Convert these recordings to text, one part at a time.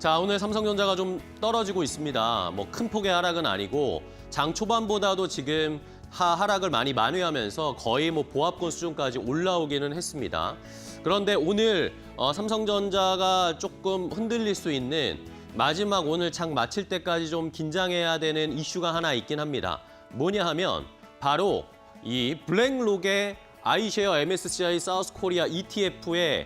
자, 오늘 삼성전자가 좀 떨어지고 있습니다. 뭐 큰 폭의 하락은 아니고 장 초반보다도 지금 하락을 많이 만회하면서 거의 뭐 보합권 수준까지 올라오기는 했습니다. 그런데 오늘 삼성전자가 조금 흔들릴 수 있는 마지막 오늘 장 마칠 때까지 좀 긴장해야 되는 이슈가 하나 있긴 합니다. 뭐냐 하면 바로 이 블랙록의 아이쉐어 MSCI 사우스코리아 ETF의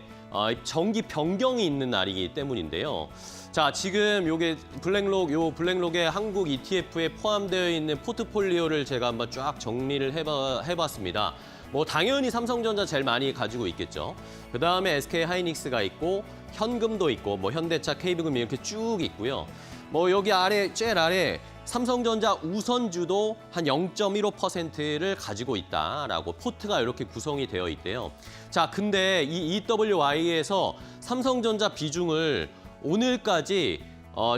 정기 변경이 있는 날이기 때문인데요. 자, 지금 요게 블랙록의 한국 ETF에 포함되어 있는 포트폴리오를 제가 한번 쫙 정리를 해봤습니다. 뭐 당연히 삼성전자 제일 많이 가지고 있겠죠. 그 다음에 SK 하이닉스가 있고 현금도 있고 뭐 현대차, KB금 이렇게 쭉 있고요. 뭐 여기 제일 아래 삼성전자 우선주도 한 0.15%를 가지고 있다라고 포트가 이렇게 구성이 되어 있대요. 자, 근데 이 EWI에서 삼성전자 비중을 오늘까지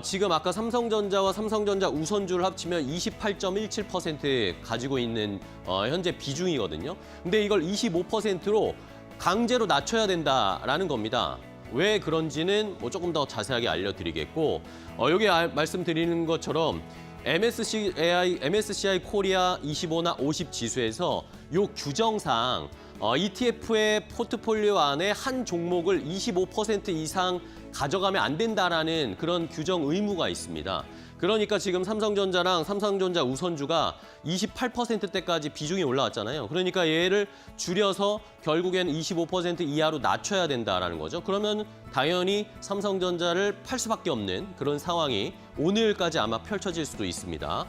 지금 아까 삼성전자와 삼성전자 우선주를 합치면 28.17% 가지고 있는 현재 비중이거든요. 근데 이걸 25%로 강제로 낮춰야 된다라는 겁니다. 왜 그런지는 뭐 조금 더 자세하게 알려드리겠고 여기 말씀드리는 것처럼 MSCI 코리아 25나 50 지수에서 요 규정상 ETF의 포트폴리오 안에 한 종목을 25% 이상 가져가면 안 된다라는 그런 규정 의무가 있습니다. 그러니까 지금 삼성전자랑 삼성전자 우선주가 28%대까지 비중이 올라왔잖아요. 그러니까 얘를 줄여서 결국에는 25% 이하로 낮춰야 된다라는 거죠. 그러면 당연히 삼성전자를 팔 수밖에 없는 그런 상황이 오늘까지 아마 펼쳐질 수도 있습니다.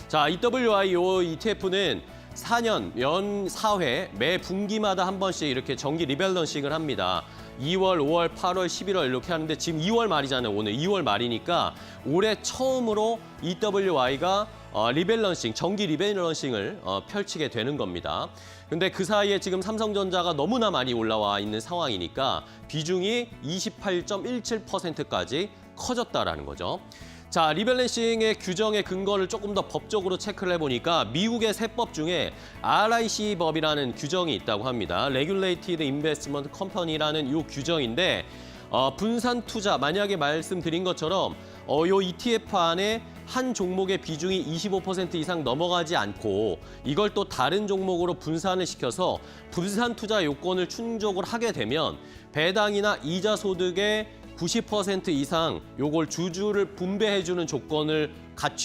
자, EWI 요 ETF는 4년 연 4회 매 분기마다 한 번씩 이렇게 정기 리밸런싱을 합니다. 2월, 5월, 8월, 11월 이렇게 하는데 지금 2월 말이잖아요. 오늘 2월 말이니까 올해 처음으로 EWI가 정기 리밸런싱을 펼치게 되는 겁니다. 근데 그 사이에 지금 삼성전자가 너무나 많이 올라와 있는 상황이니까 비중이 28.17%까지 커졌다라는 거죠. 자, 리밸런싱의 규정의 근거를 조금 더 법적으로 체크를 해보니까 미국의 세법 중에 RIC 법이라는 규정이 있다고 합니다. Regulated Investment Company라는 이 규정인데 분산 투자, 만약에 말씀드린 것처럼 요 ETF 안에 한 종목의 비중이 25% 이상 넘어가지 않고 이걸 또 다른 종목으로 분산을 시켜서 분산 투자 요건을 충족을 하게 되면 배당이나 이자 소득의 90% 이상 요걸 주주를 분배해주는 조건을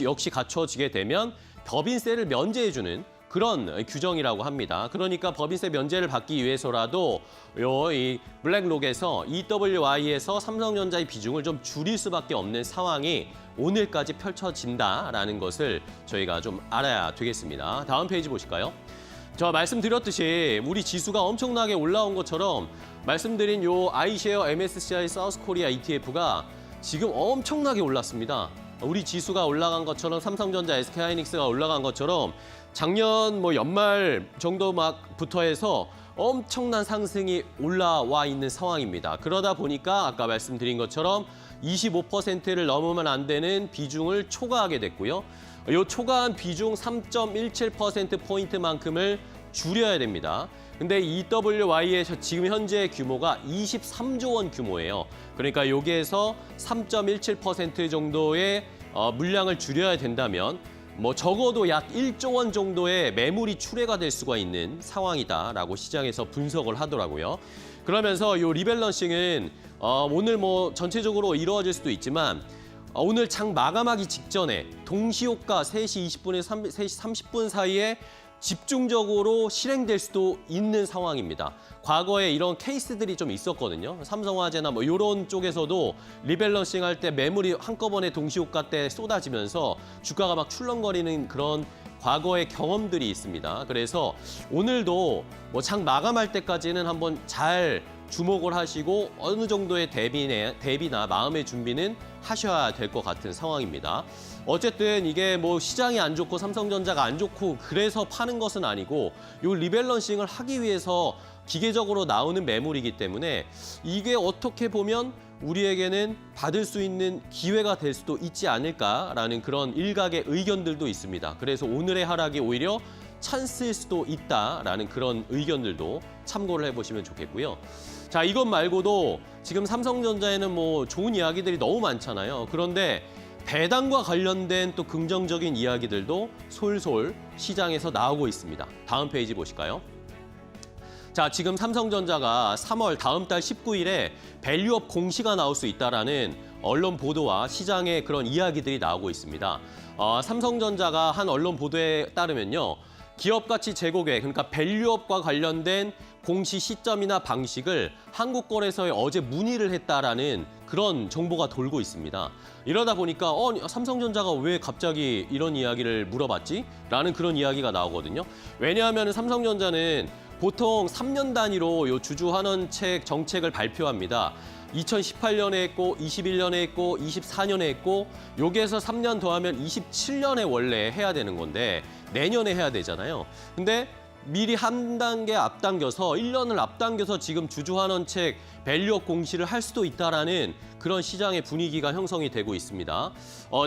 역시 갖춰지게 되면 법인세를 면제해주는 그런 규정이라고 합니다. 그러니까 법인세 면제를 받기 위해서라도 이 블랙록에서 EWI에서 삼성전자의 비중을 좀 줄일 수밖에 없는 상황이 오늘까지 펼쳐진다라는 것을 저희가 좀 알아야 되겠습니다. 다음 페이지 보실까요? 저 말씀드렸듯이 우리 지수가 엄청나게 올라온 것처럼 말씀드린 요 아이쉐어 MSCI 사우스코리아 ETF가 지금 엄청나게 올랐습니다. 우리 지수가 올라간 것처럼 삼성전자, SK하이닉스가 올라간 것처럼 작년 뭐 연말 정도부터 해서 엄청난 상승이 올라와 있는 상황입니다. 그러다 보니까 아까 말씀드린 것처럼 25%를 넘으면 안 되는 비중을 초과하게 됐고요. 이 초과한 비중 3.17%포인트만큼을 줄여야 됩니다. 근데 EWI의 지금 현재 규모가 23조 원 규모예요. 그러니까 여기에서 3.17% 정도의 물량을 줄여야 된다면 뭐 적어도 약 1조 원 정도의 매물이 출회가 될 수가 있는 상황이다라고 시장에서 분석을 하더라고요. 그러면서 이 리밸런싱은 오늘 뭐 전체적으로 이루어질 수도 있지만 오늘 장 마감하기 직전에 동시효과 3시 20분에서 3시 30분 사이에 집중적으로 실행될 수도 있는 상황입니다. 과거에 이런 케이스들이 좀 있었거든요. 삼성화재나 뭐 이런 쪽에서도 리밸런싱 할 때 매물이 한꺼번에 동시효과 때 쏟아지면서 주가가 막 출렁거리는 그런 과거의 경험들이 있습니다. 그래서 오늘도 뭐 장 마감할 때까지는 한번 잘 주목을 하시고 어느 정도의 대비나 마음의 준비는 하셔야 될 것 같은 상황입니다. 어쨌든 이게 뭐 시장이 안 좋고 삼성전자가 안 좋고 그래서 파는 것은 아니고 이 리밸런싱을 하기 위해서 기계적으로 나오는 매물이기 때문에 이게 어떻게 보면 우리에게는 받을 수 있는 기회가 될 수도 있지 않을까라는 그런 일각의 의견들도 있습니다. 그래서 오늘의 하락이 오히려 찬스일 수도 있다라는 그런 의견들도 참고를 해보시면 좋겠고요. 자, 이것 말고도 지금 삼성전자에는 뭐 좋은 이야기들이 너무 많잖아요. 그런데 배당과 관련된 또 긍정적인 이야기들도 솔솔 시장에서 나오고 있습니다. 다음 페이지 보실까요? 자, 지금 삼성전자가 3월 다음 달 19일에 밸류업 공시가 나올 수 있다라는 언론 보도와 시장의 그런 이야기들이 나오고 있습니다. 삼성전자가 한 언론 보도에 따르면요. 기업 가치 제고계획, 그러니까 밸류업과 관련된 공시 시점이나 방식을 한국거래소에 어제 문의를 했다라는 그런 정보가 돌고 있습니다. 이러다 보니까 삼성전자가 왜 갑자기 이런 이야기를 물어봤지? 라는 그런 이야기가 나오거든요. 왜냐하면 삼성전자는 보통 3년 단위로 요 주주환원책 정책을 발표합니다. 2018년에 했고, 21년에 했고, 24년에 했고, 여기에서 3년 더하면 27년에 원래 해야 되는 건데 내년에 해야 되잖아요. 근데 미리 한 단계 앞당겨서 1년을 앞당겨서 지금 주주환원책 밸류업 공시를 할 수도 있다라는 그런 시장의 분위기가 형성이 되고 있습니다.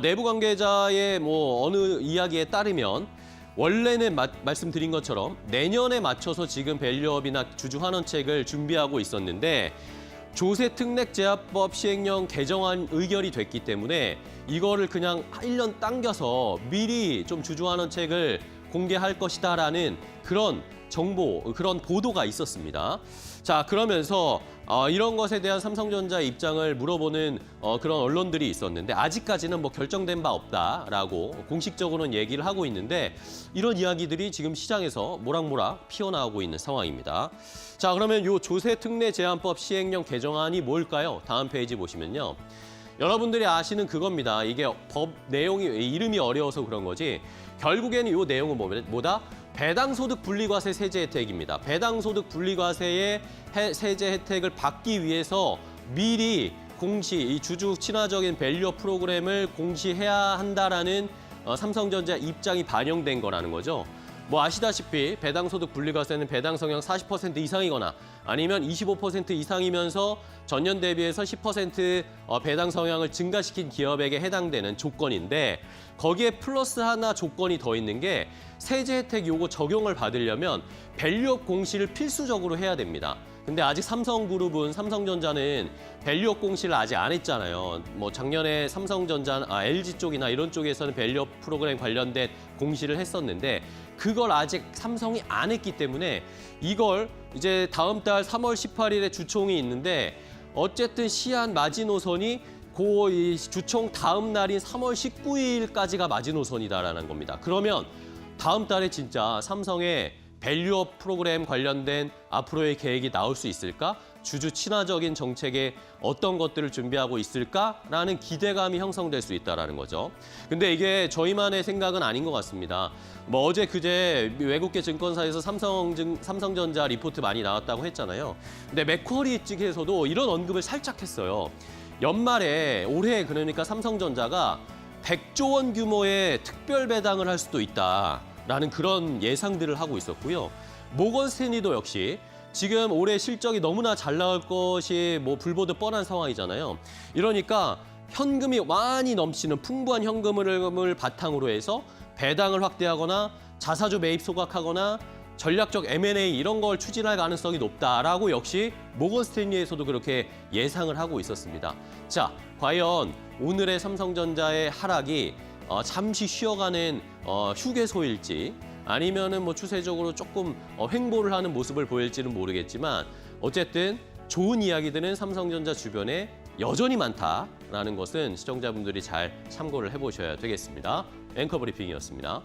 내부 관계자의 뭐 어느 이야기에 따르면 원래는 말씀드린 것처럼 내년에 맞춰서 지금 밸류업이나 주주환원책을 준비하고 있었는데 조세특례제한법 시행령 개정안 의결이 됐기 때문에 이거를 그냥 1년 당겨서 미리 좀 주주환원책을 공개할 것이다라는 그런 정보, 그런 보도가 있었습니다. 자, 그러면서 이런 것에 대한 삼성전자의 입장을 물어보는 그런 언론들이 있었는데 아직까지는 뭐 결정된 바 없다라고 공식적으로는 얘기를 하고 있는데 이런 이야기들이 지금 시장에서 모락모락 피어나오고 있는 상황입니다. 자, 그러면 이 조세특례제한법 시행령 개정안이 뭘까요? 다음 페이지 보시면요. 여러분들이 아시는 그겁니다. 이게 법 내용이 이름이 어려워서 그런 거지 결국에는 이 내용은 뭐다? 배당소득 분리과세 세제 혜택입니다. 배당소득 분리과세의 세제 혜택을 받기 위해서 미리 공시, 이 주주 친화적인 밸류업 프로그램을 공시해야 한다라는 삼성전자 입장이 반영된 거라는 거죠. 뭐 아시다시피 배당소득 분리과세는 배당 성향 40% 이상이거나 아니면 25% 이상이면서 전년 대비해서 10% 배당 성향을 증가시킨 기업에게 해당되는 조건인데 거기에 플러스 하나 조건이 더 있는 게 세제 혜택 요거 적용을 받으려면 밸류업 공시를 필수적으로 해야 됩니다. 근데 아직 삼성그룹은 삼성전자는 밸류업 공시를 아직 안 했잖아요. 뭐 작년에 LG 쪽이나 이런 쪽에서는 밸류업 프로그램 관련된 공시를 했었는데 그걸 아직 삼성이 안 했기 때문에 이걸 이제 다음 달 3월 18일에 주총이 있는데 어쨌든 시한 마지노선이 이 주총 다음 날인 3월 19일까지가 마지노선이다라는 겁니다. 그러면 다음 달에 진짜 삼성의 밸류업 프로그램 관련된 앞으로의 계획이 나올 수 있을까? 주주 친화적인 정책에 어떤 것들을 준비하고 있을까라는 기대감이 형성될 수 있다는 거죠. 근데 이게 저희만의 생각은 아닌 것 같습니다. 뭐 어제 그제 외국계 증권사에서 삼성전자 리포트 많이 나왔다고 했잖아요. 근데 맥쿼리 측에서도 이런 언급을 살짝 했어요. 연말에 올해 그러니까 삼성전자가 100조 원 규모의 특별 배당을 할 수도 있다라는 그런 예상들을 하고 있었고요. 모건 스탠리도 역시 지금 올해 실적이 너무나 잘 나올 것이 뭐 불보듯 뻔한 상황이잖아요. 이러니까 현금이 많이 넘치는 풍부한 현금을 바탕으로 해서 배당을 확대하거나 자사주 매입 소각하거나 전략적 M&A 이런 걸 추진할 가능성이 높다라고 역시 모건 스탠리에서도 그렇게 예상을 하고 있었습니다. 자, 과연 오늘의 삼성전자의 하락이 잠시 쉬어가는 휴게소일지 아니면은 뭐 추세적으로 조금 횡보를 하는 모습을 보일지는 모르겠지만 어쨌든 좋은 이야기들은 삼성전자 주변에 여전히 많다라는 것은 시청자분들이 잘 참고를 해보셔야 되겠습니다. 앵커 브리핑이었습니다.